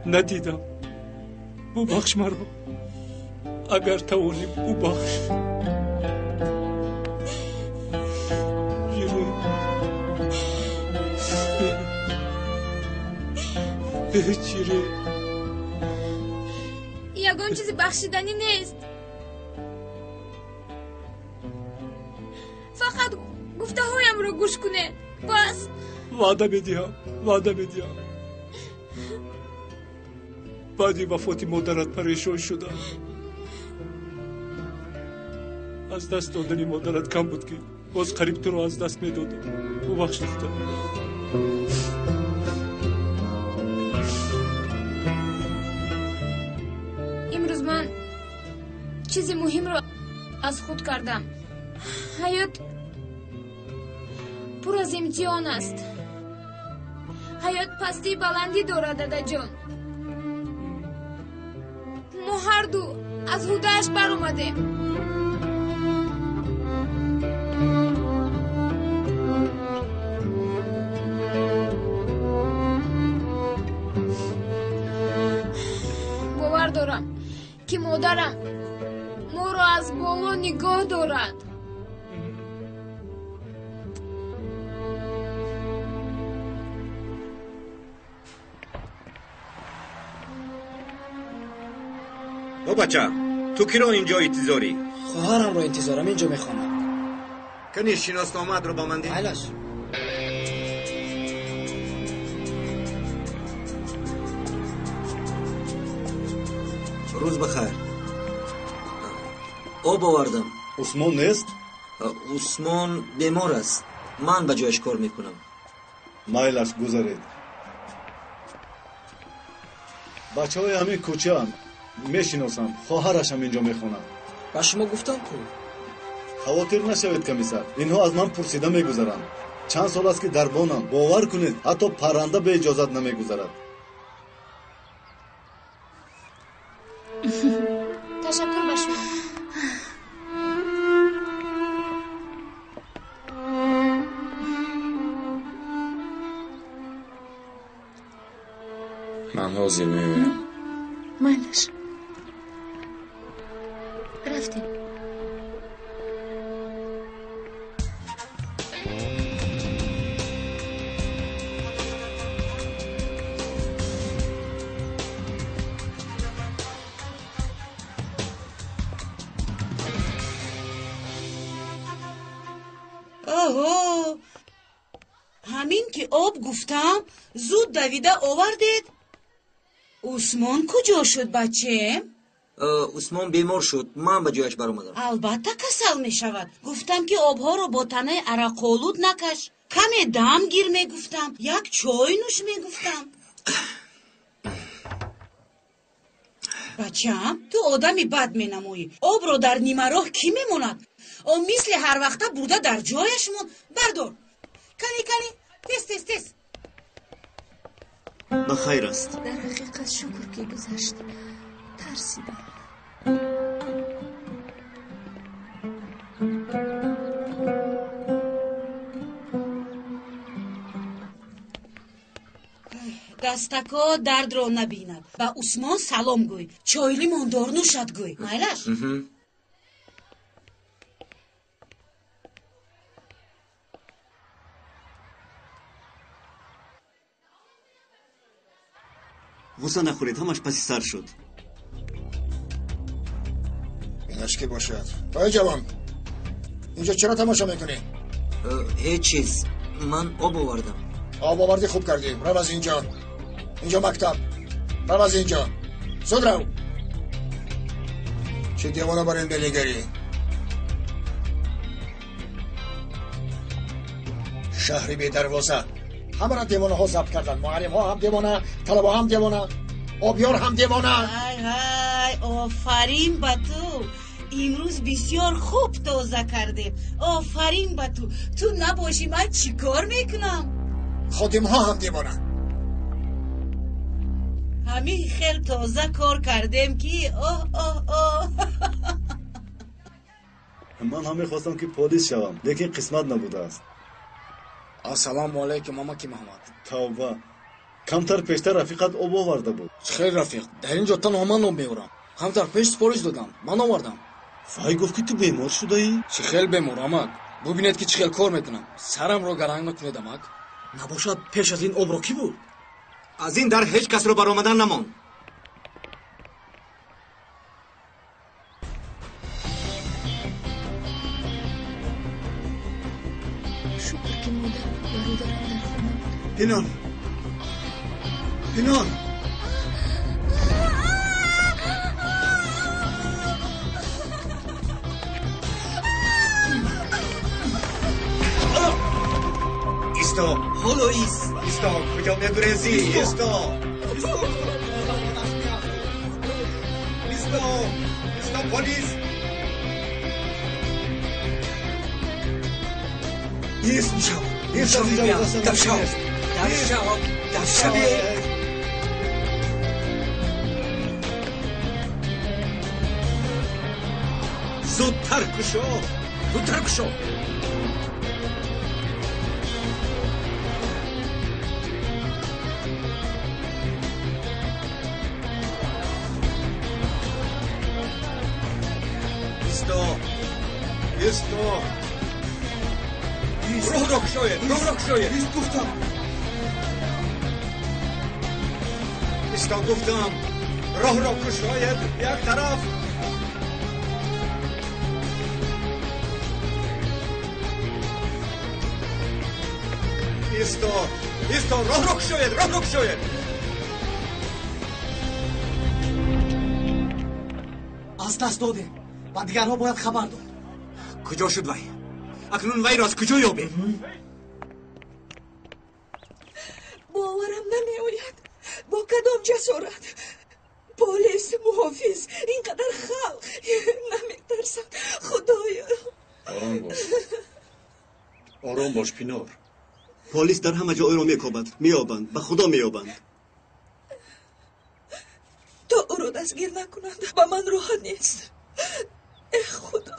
ندیدم. ببخش مرا، اگر توانی ببخش. جیرین یگان چیزی بخشیدنی نیست. فقط گفته هایم رو گوش کنه بس. وعده میدیم بعدی وفات مادرت پریشان شدم. از دست دادنی مادرت کم بود که باز قریب تو رو از دست میدادم. ببخش دختر. امروز من چیزی مهم رو از خود کردم. حیات پر از امتحان است. حیات پستی بلندی دارد دادا جان. ما هر دو از هودهش بر اومدیم. باور دارم که مادرم ما را از بالا نگاه دارد. او بچه تو کی رو اینجا انتظاری؟ خواهرم رو انتظارم اینجا میخوانم. کنی شناسنامه‌ات رو با من ده. حالش روز بخیر. آب آوردم. عثمان نیست؟ عثمان بیمار است. من به جایش کار میکنم. مایل است گذارید. بچه‌های همین کوچه هم میشناسم، خواهرشم اینجا میخونم. با شما گفتم کو؟ خاطر نشوید کمیسر، اینها از من پرسیده میگذرند. چند سال است که دربانم. باور کنید حتی پرنده به اجازت نمیگذرد. تشکر به شما. من حاضر میمونم. مالش رفتیم. اوه همین که آب گفتم زود دویده آوردید. عثمان کجا شد بچه؟ عثمان بیمار شد، من به جایش برآمدم. البته کسل می شود. گفتم که آبها رو با تنه عرق‌آلود نکش. کمی دم گیر می گفتم، یک چای نوش می گفتم. بچم تو آدمی بد می نمویی. آب رو در نیمه راه کی می موند؟ مثل هر وقته برده در جایش موند. بردار کنی تست بخیر است. در حقیقت شکر که گذشت. ترسیدم. دستکا درد رو نبیند. با عثمان سلام گوی. چایلی موندار نوشد گوی. مایلش؟ غصه نخورید، همش پسی سر شد. اینش که باشد. آی جوان اینجا چرا تماشا میکنی؟ هیچ چیز، من آب آوردم. آب آوردی، خوب کردی. رو از اینجا مکتب. رو از اینجا زود رو. چه دیوانه برای این بلیگری؟ شهری بی دروازه. همه را دیوانه ها ضبط کردن. معلم ها هم دیوانه، طلبه هم دیوانه، آبیار هم دیوانه. های آفرین به تو. امروز بسیار خوب تازه کردیم. آفرین به تو. تو نباشی من چی کار میکنم؟ خادم ها هم دیوانه. همین خیلی تازه کار کردیم که من هم میخواستم که پلیس شوم، لیکن قسمت نبوده است. السلام علیکم اماکی محمد. توبه، کمتر پیشتر رفیقت آب آورده بود. خیلی رفیق، در اینجا تنها من آب میورم. کمتر پیش سپارش دادم، من آوردم. وای گفت که تو بیمار شده ای؟ چه خیلی بیمار امک. ببینید که چه خیلی کار میکنم. سرم رو گرنگ نکنید امک. نباشد پیش از این آب رو کی بود؟ از این در هیچ کس رو برآمدن نمان. شکر که مادر برادرم در خونه بود. پینان ایستا. حالا ایستا، کجا میگریزی؟ ایستا پلیس. زودتر کشو. ایستا. راه شاید. گفتم. ایستا گفتم. راه را شاید یک طرف. ایستا راه را شاید. از دست داده و دیگرها باید خبر داد. کجا شد وی؟ اکنون وی را از کجا یابیم؟ باورم نمی آید. با کدام جسارت پلیس محافظ اینقدر خلق نمیترسن. خدایا آرام باش پینار. پلیس در همه جا او را میابند به خدا میابند. تا او را دستگیر نکنند با من راحت نیست. ای خدا.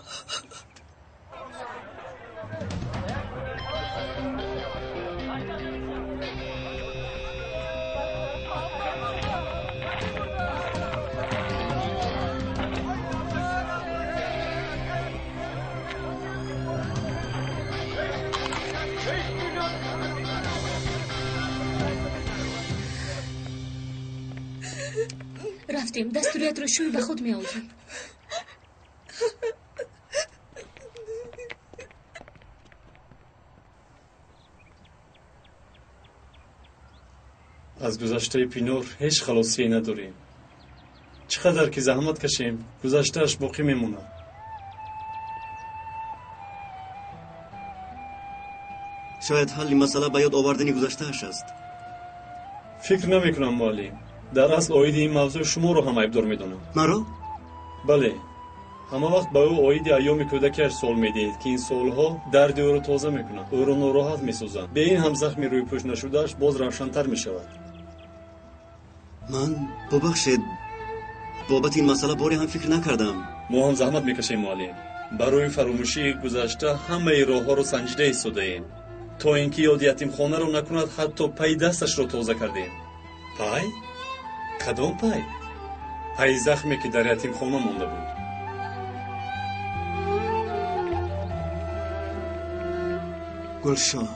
رفتیم دستوریت رو شوی به خود می آوردیم. از گذشته پینور هیچ خلاصی نداریم. چقدر که زحمت کشیم گذشتهش باقی میمونه. شاید حل مسئله به یاد آوردن گذشتهش است. فکر نمیکنم معلم. در اصل آید این موضوع شما رو هم عیبدار میدونم. مرا؟ بله. همه وقت با او آید ایام کودکیش سوال میدید که این سوالها درد او رو تازه میکنن، او رو ناراحت میسازن. به این هم زخمی روی پوش نشدهش باز روشن‌تر میشود. من ببخشید بابت این مسئله باری هم فکر نکردم. ما هم زحمت میکشیم معلم. برای فراموشی گذشته همه راه‌ها رو سنجیده ایستاده ایم تا اینکه یاد یتیم خانه رو نکند. حتی پای دستش رو تازه کردیم. پای؟ کدام پای؟ پای زخمی که در یتیم خانه مونده بود. گلشاه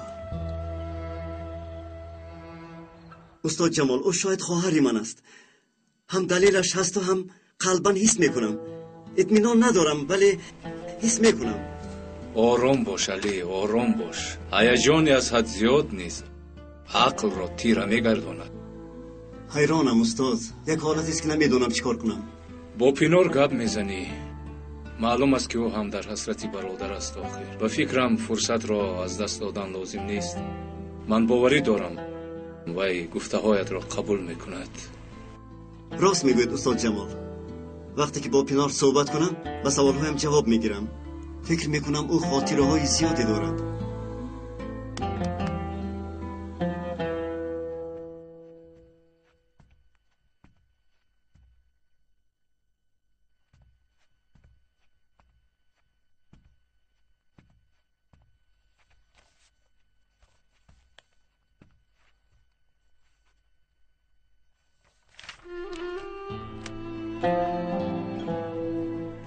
استاد جمال، او شاید خواهری من است. هم دلیلش هست و هم قلباً حس میکنم. اطمینان ندارم ولی حس میکنم. آرام باش علی، آرام باش. هیجانی از حد زیاد نیست. عقل را تیره میگرداند. حیرانم استاد. یک حالتی است که نمیدونم چیکار کنم. با پینور گپ میزنی. معلوم است که او هم در حسرتی برادر است. آخر به فکرم فرصت را از دست دادن لازم نیست. من باوری دارم وی گفته هایت را قبول میکند. راست میگوید استاد جمال. وقتی که با پینار صحبت کنم و سوالهایم جواب میگیرم. فکر میکنم او خاطره های زیادی دارد.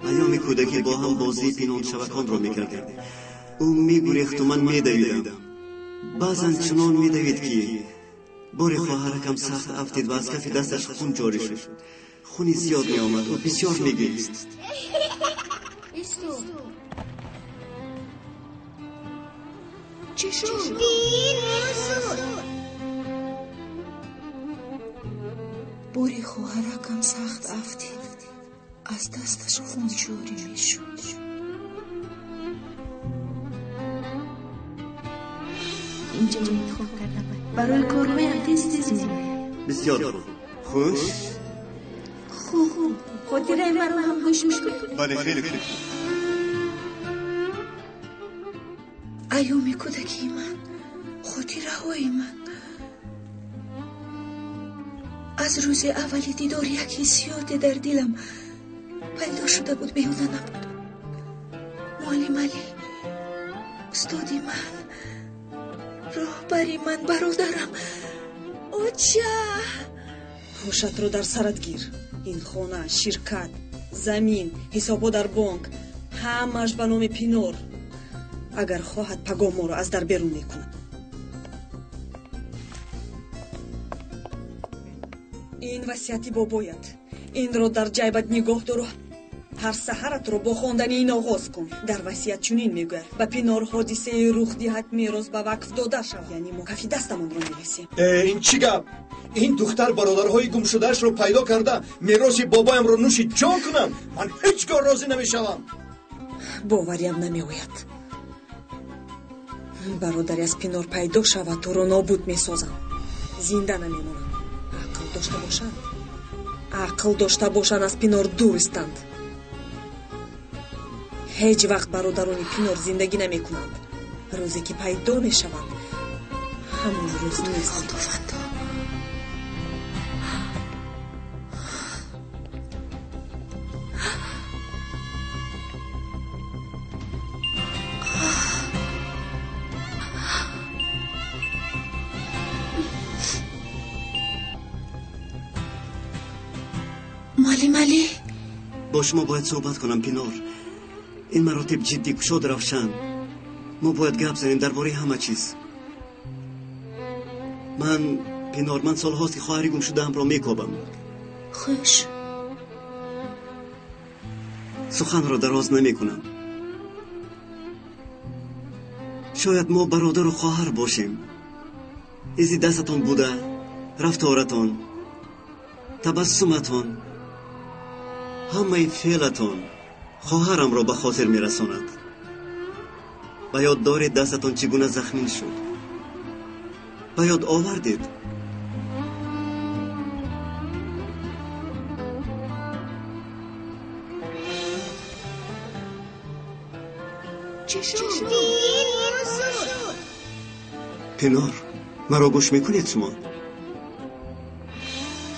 ایام کودکی با هم بازی پینان شبکان را میکردیم. او میگریخت و من میدویدم. بعضا چنان میدوید که بار خواهرکم سخت افتید و از کف دستش خون جاری شد. خونی زیاد میآمد و بسیار میگریست. چی شد؟ باری خواهرکم سخت افتید از دستش خون جاری میشد. اینجا انتخاب کردم برای کارهایم تیز میمونه. بسیار خوب. خوش؟ خوب. خاطره من رو هم گوش میکنی؟ بله خیلی خوب. ایام کودکی من، خاطره های من. از روز اولی دیدار یکی زیاد در دلم پیدا شده بود، بیهوده نبود. معلم علی، استادی من، راهبری من، برادرم. اوچه هوشت رو در سرت گیر. این خانه، شرکت، زمین، حسابا در بانک، همش به نام پینور. اگر خواهد پگاه ما رو از در بیرون میکنه. این وصیتی بابایت. این رو در جیبت نگاه دارو. هر سحرت رو با خواندن این آغاز کن. در وصیت چنین میگوید به پینار حادثه رخ دهد میراث به وقف داده شود. یعنی ما کفی دستمون رو میرسیم. این چی گپ؟ این دختر برادرهای گم شدهش رو پیدا کرده میراث بابایم رو نوش جان کنم. من هیچگاه راضی نمیشوم. باوریم نمیآید. برادری از پینار پیدا شود تو رو نابود میسازم. زنده نمیمونم. عقل داشته باشد ақл дошта бошад аз Пинор дур истанд. ҳеҷ вақт бародарони Пинор зиндагӣ намекунанд. рӯзе ки пайдо мешаванд, ҳамон рӯз нест. مالی با شما باید صحبت کنم پینار. این مراتب جدی گشاد روشن. ما باید گپ زنیم درباره همه چیز. من سال هاست که خواهری گم شده هم را میکابم. خوش سخن را دراز نمی کنم. شاید ما برادر و خواهر باشیم. ایزی دستتان بوده، رفتارتان، تبسمتان، همه فعلتان خواهرم را به خاطر می رساند. به یاد دارید دستتان چگونه زخمی شد؟ به یاد آوردید؟ چی شد؟ پینار، مرا گوش میکنید شما؟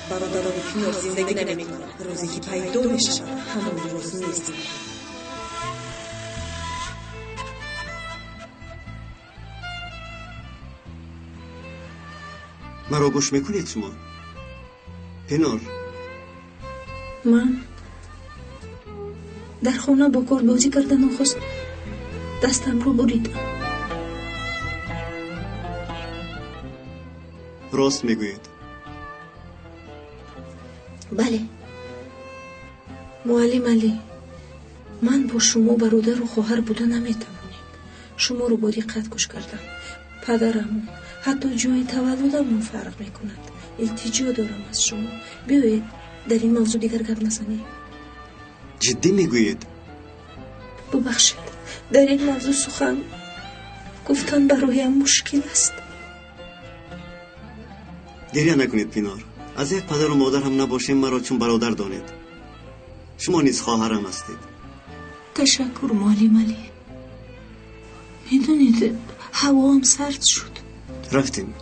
برادران پینار زندگی نمیکنند. روزی که پیدا میشود همون روز نیست. مرا گوش میکنید شما؟ پینار، من در خانه با کار بازی کردن نخست دستم رو بریدم. راست میگوید؟ بله معلم علی، من با شما برادر و خواهر بوده نمیتوانم. شما رو با دقت گوش کردم. پدرمون حتی جای تولدمون فرق میکند. التجا دارم از شما بیایید در این موضوع دیگر گپ نزنیم. جدی میگویید؟ ببخشید در این موضوع سخن گفتن برایم مشکل است. گریه نکنید پینار. از یک پدر و مادر هم نباشیم مرا چون برادر دانید. شما نیز خواهرم هستید. تشکر معلم علی. میدونید هوا هم سرد شد. رفتیم.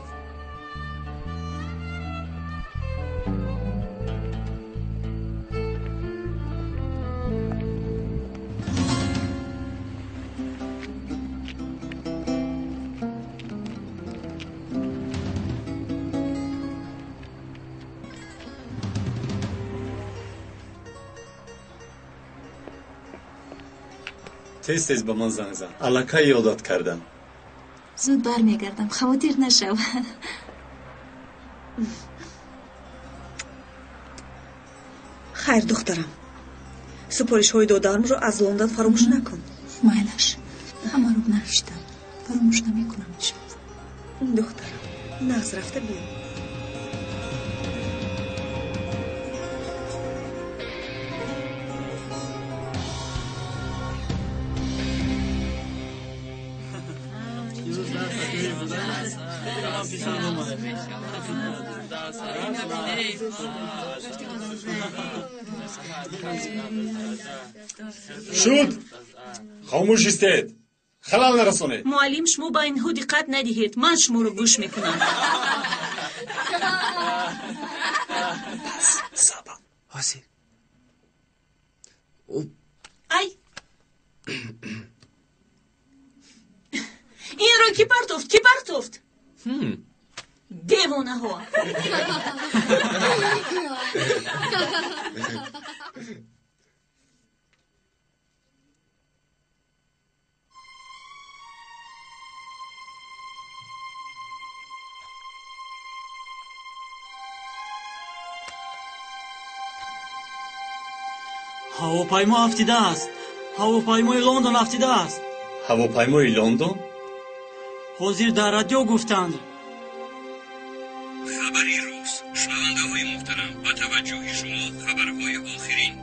تیز به من زنگ زن. الکه یادت کردم. زود برمیگردم. خواطر نشو. خیر دخترم، سپارش های دادرم رو از لندن فراموش نکن. مایلش همه رو نوشتم، فراموش نمیکنم. دخترم نغز رفته بیا. شد خاموش استید. خلال نرسانید. معلم شما با اینها دقت ندهید. من شما رو گوش میکنم. سابا حاضر ای این رو کی پرتوفت دیوانه ها. ҳавопаймо афтидааст. ҳавопаймои лондон афтидааст. ҳавопаймои лондон? ҳозир дар радио гуфтанд. хабари рӯз. шунавандаҳои муҳтарам, ба таваҷҷӯҳи шумо хабарҳои охирин.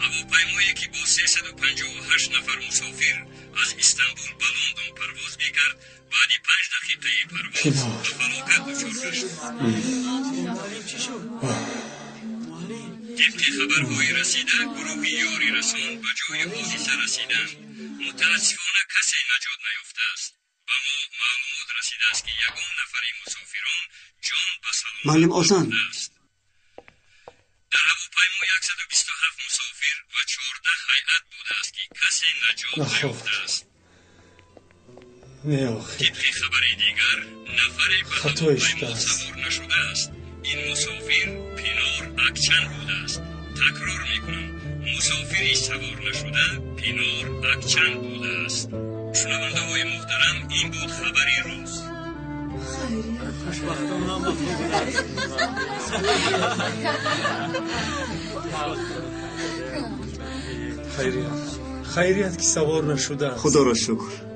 ҳавопаймое ки бо 358 нафар мусофир аз Истанбул ба Лондон парвоз мекард, баъди 5 дақиқаи парвоз ба фалокат дучор гашт. طبق خبرهای رسیده گروه یاری رسان به جای حادثه رسیدند. متاسفانه کسی نجات نیافته است. اما معلومات رسیده است که یگان نفر مسافران جان به سلامت معلم آسان در هواپیما 127 مسافر و 14 هیئت بوده است که کسی نجات نیافته است. طبق خبر دیگر نفری به هواپیما سوار نشده است. این مسافر پینار اکچن بوده است. تکرار میکنم، مسافری سوار نشده پینار اکچن بوده است. شنونده های محترم، این بود خبری روز. خیریت که سوار نشده است. خدا را شکر.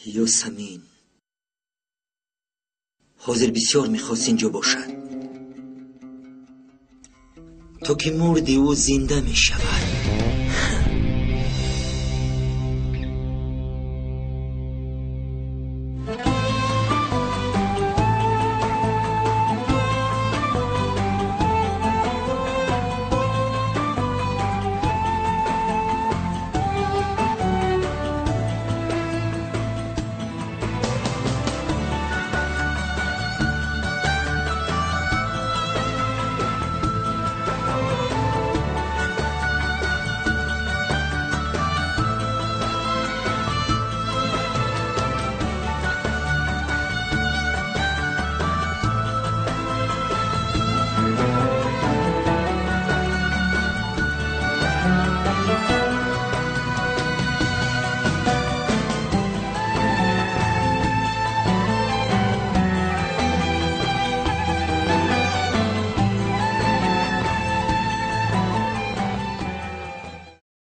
یاسمین حاضر بسیار میخواست اینجا باشد تا که مردی او زنده میشود.